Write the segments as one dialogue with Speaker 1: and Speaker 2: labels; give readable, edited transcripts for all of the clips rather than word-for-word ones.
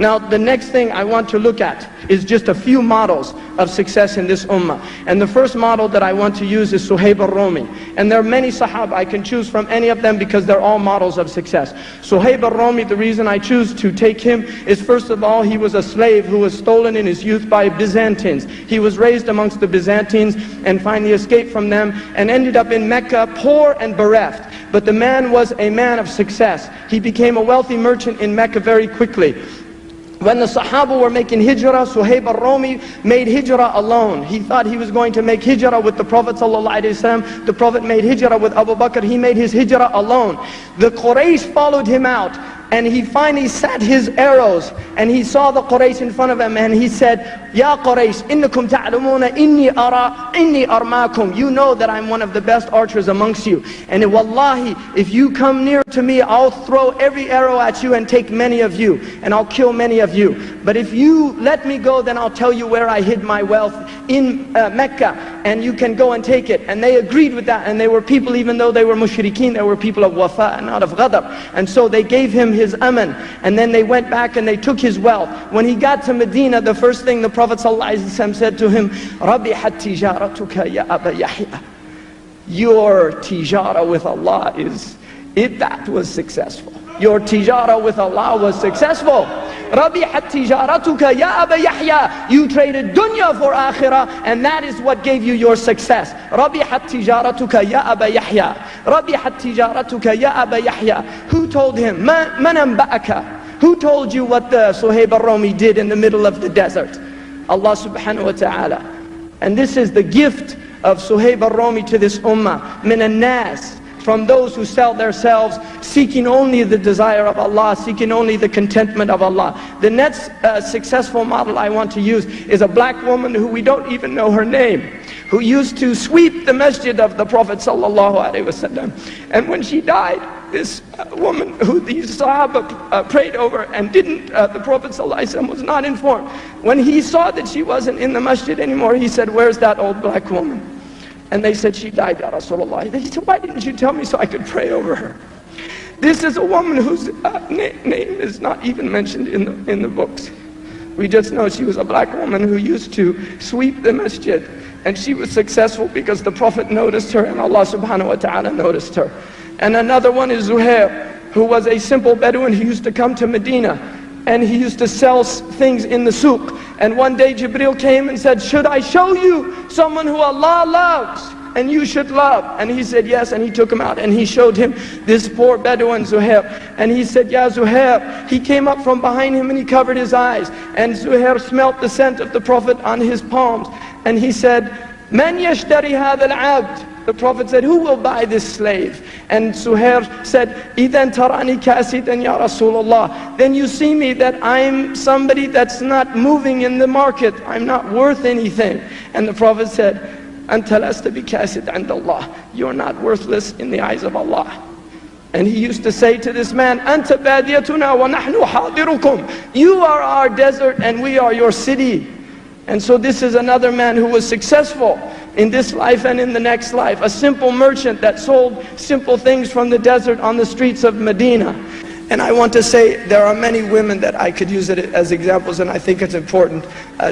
Speaker 1: Now the next thing I want to look at is just a few models of success in this ummah. And the first model that I want to use is Suhaib al-Rumi. And there are many Sahaba, I can choose from any of them because they're all models of success. Suhaib al-Rumi, the reason I choose to take him is, first of all, he was a slave who was stolen in his youth by Byzantines. He was raised amongst the Byzantines and finally escaped from them and ended up in Mecca poor and bereft. But the man was a man of success. He became a wealthy merchant in Mecca very quickly. When the Sahaba were making hijrah, Suhaib al-Rumi made hijrah alone. He thought he was going to make hijrah with the Prophet ﷺ. The Prophet made hijrah with Abu Bakr. He made his hijrah alone. The Quraysh followed him out. And he finally set his arrows, and he saw the Quraysh in front of him, and he said, Ya Quraysh, innakum ta'lamuna inni armakum. You know that I'm one of the best archers amongst you. And wallahi, if you come near to me, I'll throw every arrow at you and take many of you, and I'll kill many of you. But if you let me go, then I'll tell you where I hid my wealth in Mecca, and you can go and take it. And they agreed with that, and they were people, even though they were mushrikeen, they were people of wafa and not of ghadab. And so they gave him his aman, and then they went back and they took his wealth. When he got to Medina, the first thing the Prophet ﷺ said to him, Rabihat tijaratuka ya Aba Yahya. Your tijara with Allah that was successful. Your tijara with Allah was successful. Rabihat tijaratuka ya Aba Yahya. You traded dunya for akhirah, and that is what gave you your success. Rabihat tijaratuka ya Aba Yahya. Rabihat tijaratuka ya Aba Yahya. Who told him? Man anba'aka? Who told you what the Suhaib al-Rumi did in the middle of the desert? Allah subhanahu wa ta'ala. And this is the gift of Suhaib al-Rumi to this ummah. Min an-nas. From those who sell themselves, seeking only the desire of Allah, seeking only the contentment of Allah. The next successful model I want to use is a black woman who we don't even know her name, who used to sweep the masjid of the Prophet ﷺ. And when she died, this woman who these Sahaba prayed over and the Prophet ﷺ was not informed. When he saw that she wasn't in the masjid anymore, he said, "Where's that old black woman?" And they said, "She died, Ya Rasulullah." They said, "Why didn't you tell me so I could pray over her?" This is a woman whose name is not even mentioned in the books. We just know she was a black woman who used to sweep the masjid. And she was successful because the Prophet noticed her and Allah subhanahu wa ta'ala noticed her. And another one is Zuhud, who was a simple Bedouin who used to come to Medina. And he used to sell things in the souk. And one day Jibreel came and said, "Should I show you someone who Allah loves and you should love?" And he said yes, and he took him out and he showed him this poor Bedouin Zuhair. And he said, "Ya Zuhair." He came up from behind him and he covered his eyes. And Zuhair smelt the scent of the Prophet on his palms. And he said, "Man yashtari hadha al-abd?" The Prophet said, "Who will buy this slave?" And Zuhair said, "Idan tarani kasidan ya Rasulullah." Then you see me that I'm somebody that's not moving in the market. I'm not worth anything. And the Prophet said, "Anta lasta bikasid 'inda Allah." You're not worthless in the eyes of Allah. And he used to say to this man, "Anta badiyatuna wa nahnu hadirukum." You are our desert and we are your city. And so this is another man who was successful in this life and in the next life. A simple merchant that sold simple things from the desert on the streets of Medina. And I want to say there are many women that I could use it as examples, and I think it's important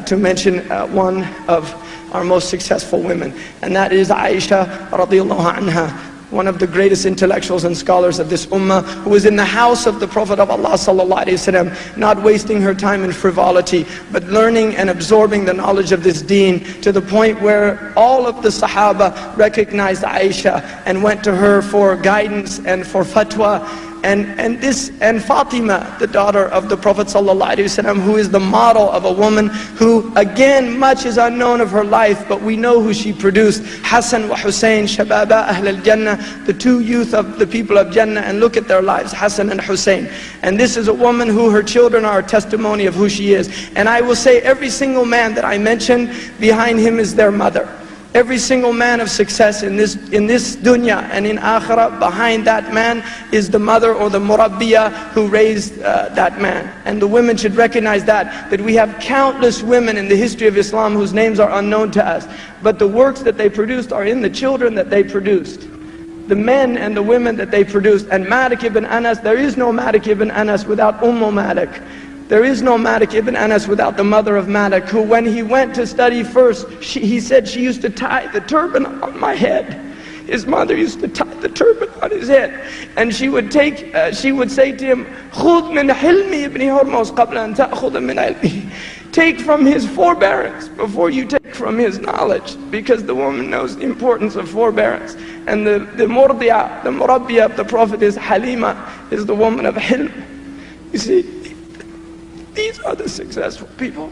Speaker 1: to mention one of our most successful women, and that is Aisha radiallahu anha, one of the greatest intellectuals and scholars of this ummah, who was in the house of the Prophet of Allah sallallahu alaihi wasallam, not wasting her time in frivolity, but learning and absorbing the knowledge of this deen, to the point where all of the Sahaba recognized Aisha and went to her for guidance and for fatwa. And Fatima, the daughter of the Prophet ﷺ, who is the model of a woman who, again, much is unknown of her life, but we know who she produced. Hassan wa Hussein, Shababa Ahl al-Jannah, the two youth of the people of Jannah, and look at their lives, Hassan and Hussein. And this is a woman who her children are a testimony of who she is. And I will say every single man that I mentioned, behind him is their mother. Every single man of success in this dunya and in akhirah, behind that man is the mother or the murabbiya who raised that man. And the women should recognize that we have countless women in the history of Islam whose names are unknown to us, but the works that they produced are in the children that they produced, the men and the women that they produced. And Malik ibn Anas, there is no Malik ibn Anas without Malik. There is no Malik ibn Anas without the mother of Malik, who when he went to study first, he said she used to tie the turban on my head. His mother used to tie the turban on his head. And she would say to him, خُذْ مِنْ حِلْمِ ابْنِ هُرْمُزْ قَبْلَ أَنْ تَأْخُذَ مِنْ عِلْمِهِ. Take from his forbearance before you take from his knowledge, because the woman knows the importance of forbearance. And the murdi'a, the murabbiya of the Prophet is Halima, is the woman of hilm. You see, these are the successful people.